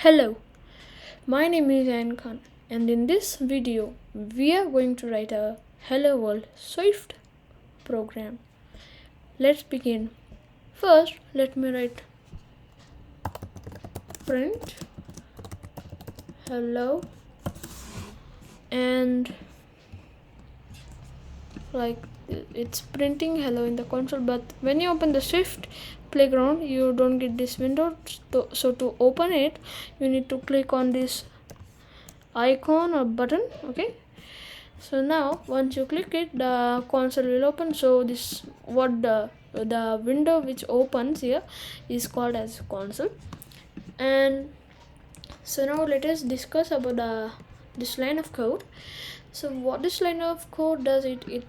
Hello, my name is Ayan Khan, and in this video, we are going to write a Hello World Swift program. Let's begin. First, let me write print hello and like it's printing hello in the console, but when you open the Swift playground you don't get this window. So to open it you need to click on this icon or button. Okay, so now once you click it the console will open. So this what the window which opens here is called as console. And so now let us discuss about this line of code. So what this line of code does, it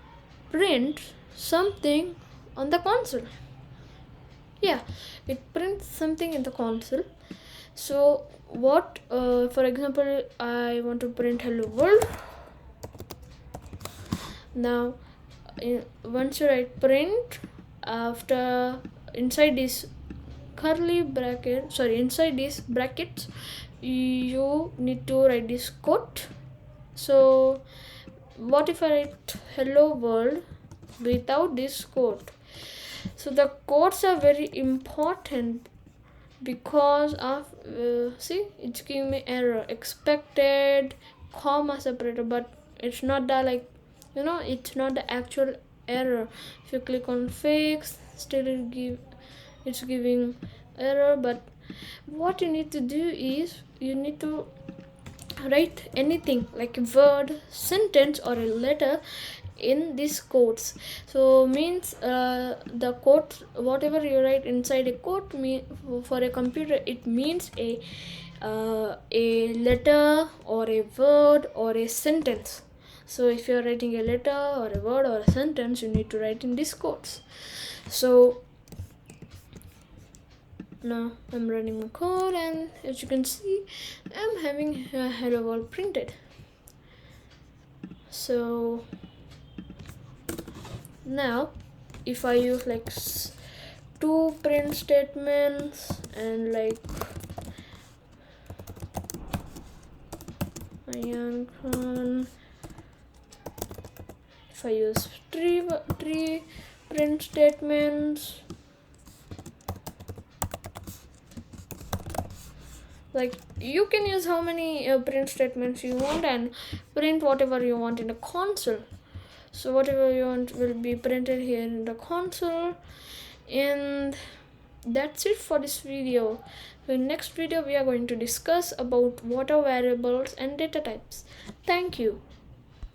prints something on the console. Yeah, it prints something in the console. So what for example, I want to print hello world. Now once you write print, after inside this inside these brackets you need to write this quote. So what if I write hello world without this quote? So the quotes are very important because of see, it's giving me error expected comma separator, but it's not the it's not the actual error. If you click on fix, still it's giving error. But what you need to do is you need to write anything like a word, sentence or a letter in these quotes. So means the quote, whatever you write inside a quote, for a computer it means a letter or a word or a sentence. So if you're writing a letter or a word or a sentence, you need to write in these quotes. So now I'm running my code, and as you can see I'm having a hello world printed. So now if I use like two print statements and like Ayan Khan, if I use three print statements, like you can use how many print statements you want and print whatever you want in the console. So whatever you want will be printed here in the console. And that's it for this video. In next video we are going to discuss about what are variables and data types. Thank you.